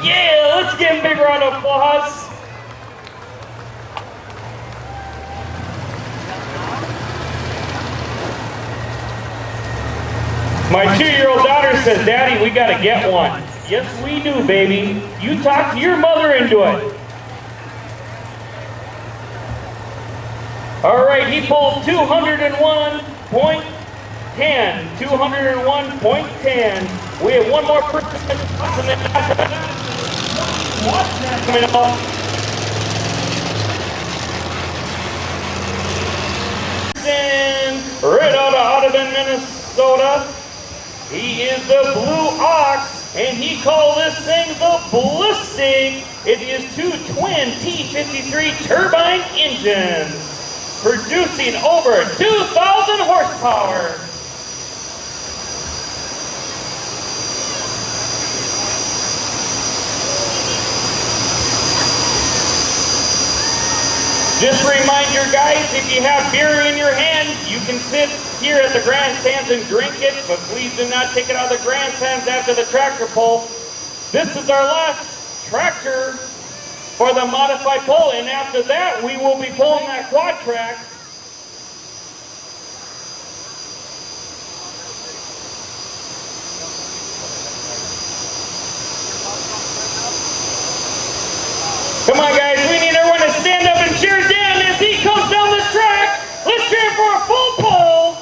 Yeah, let's give him a big round of applause. My 2-year-old daughter says, Daddy, we gotta get one. Yes, we do, baby. You talked your mother into it. All right, he pulled 201.10. 201.10. We have one more person coming up. Right out of Audubon, Minnesota. He is the Blue Ox, and he called this thing the Ballistic. It is 2 twin T53 turbine engines, producing over 2,000 horsepower. Just a reminder, guys, if you have beer in your hand, you can sit here at the grandstands and drink it, but please do not take it out of the grandstands after the tractor pull. This is our last tractor for the modified pull, and after that, we will be pulling that quad track. Come on, guys, we need everyone to stand up and cheer Dan as he comes down this track. Let's cheer for a full pull.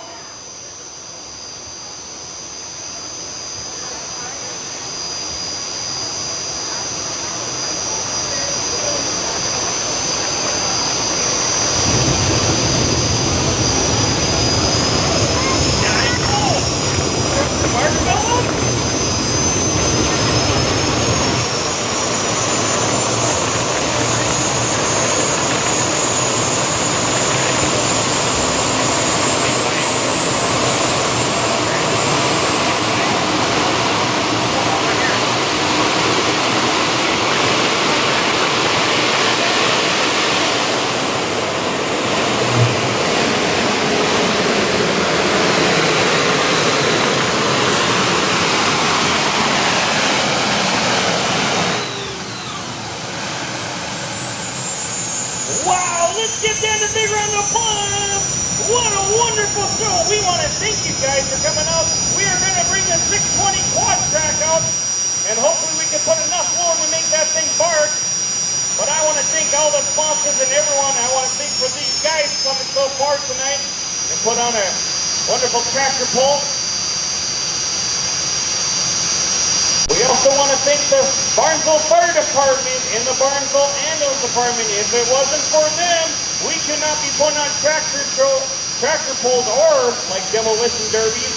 Wow, let's give Dan a big round of applause. What a wonderful show. We want to thank you guys for coming out. We are going to bring the 620 quad track out, and hopefully we can put enough load to make that thing bark. But I want to thank all the sponsors and everyone. I want to thank for these guys coming so far tonight and put on a wonderful tractor pull. We also want to thank the Barnesville Fire Department and the Barnesville Ambulance Department. If it wasn't for them, we could not be putting on tractor pulls or like demolition derbies.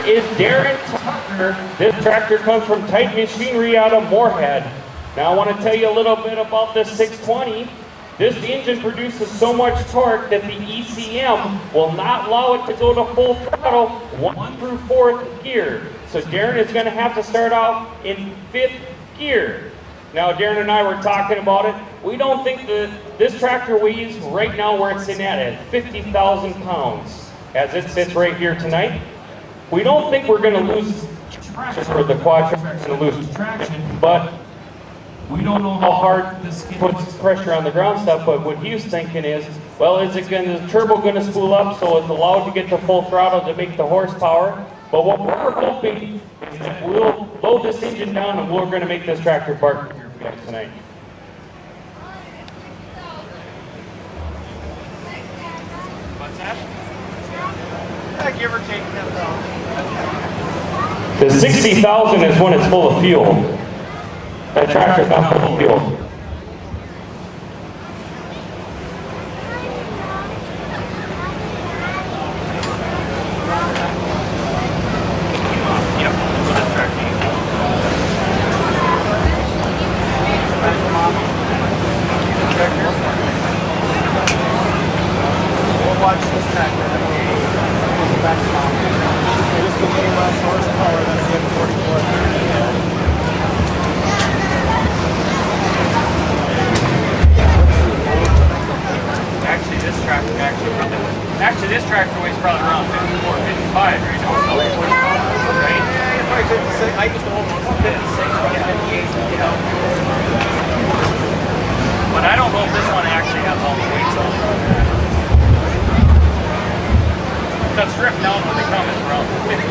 Is Darren Tucker. This tractor comes from Tight Machinery out of Moorhead. Now I want to tell you a little bit about this 620. This engine produces so much torque that the ECM will not allow it to go to full throttle 1 through 4th gear. So Darren is going to have to start off in 5th gear. Now Darren and I were talking about it. We don't think that this tractor weighs right now where it's sitting at 50,000 pounds as it sits right here tonight. We don't think we're going to lose traction, or the quad tractor is going to lose traction, but we don't know how hard this puts pressure on the ground stuff. But what he was thinking is, well, is it going the turbo going to spool up so it's allowed to get to full throttle to make the horsepower? But what we're hoping is that we'll load this engine down and we're going to make this tractor bark here for you guys tonight. What's that? Give or take 10,000. The 60,000 is when it's full of fuel. That tractor's not full of fuel. Watch this tractor. Back to mom. This will gain less horsepower than a good 44. Actually, this tractor weighs probably around 54, 55 right now. Right? Yeah, probably 56. I used to hold 56, probably 58. Yeah. But I don't know if this one actually has all the weights on it. That strip down when they come is around 50.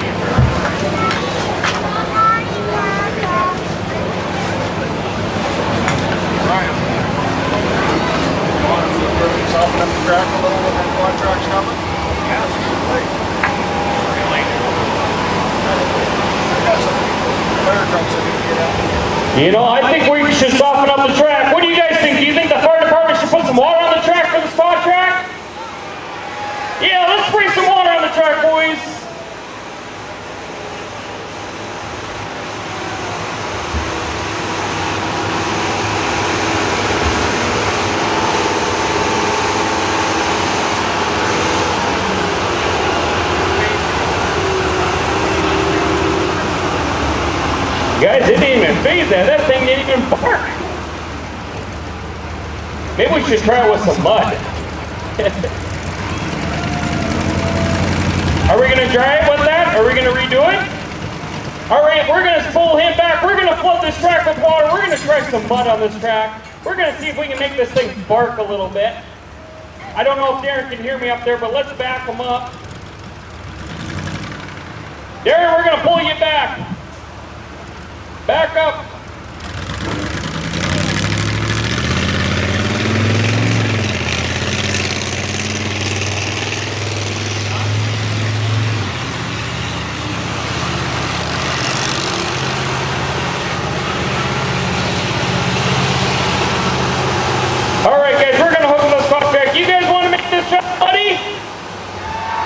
Ryan, you want to soften up the track a little when that quad track's coming? Yeah. Really? I got some fire trucks that need to get out. You know, I think we should soften up the track. What do you guys think? Do you think the fire department should put some water on the track for the spot track? Yeah, let's spray some water on the track, boys. Guys, it didn't even phase that. That thing didn't even bark. Maybe we should try it with some mud. Are we going to dry it with that? Are we going to redo it? All right, we're going to pull him back. We're going to flood this track with water. We're going to try some mud on this track. We're going to see if we can make this thing bark a little bit. I don't know if Darren can hear me up there, but let's back him up. Darren, we're going to pull you back. Back up. All right, guys, we're going to hook this spot track. You guys want to make this track muddy?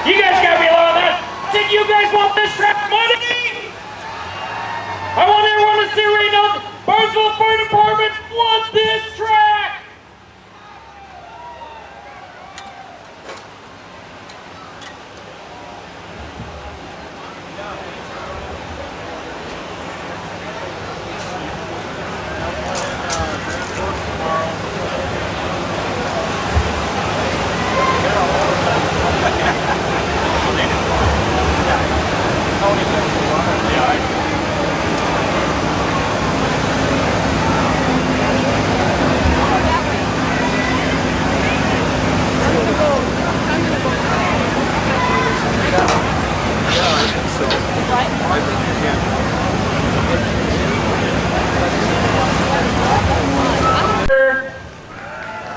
You guys got me low on that. Did you guys want this track muddy? I want everyone to see right now, Barnesville Fire Department, flood this track!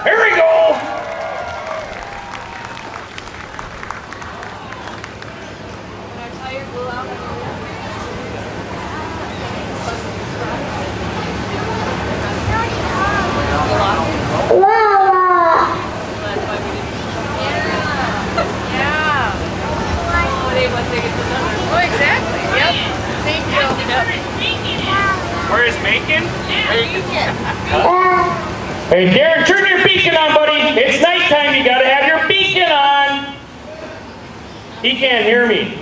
Here we go! Oh, exactly. Yep. Thank you. Where is Macon? Hey, Darren, turn your beacon on, buddy. It's nighttime. You gotta have your beacon on. He can't hear me.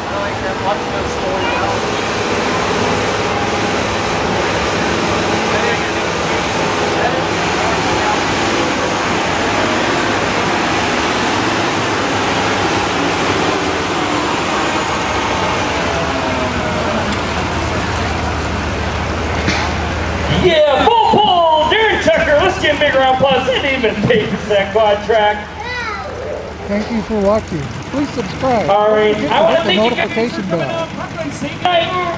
I like that. Watch them slow down. Ground Plus, and even Vegas that quad track. Thank you for watching. Please subscribe. All right, Don't forget I want to hit the thank you guys notification for coming bell. out. Brooklyn, say goodnight.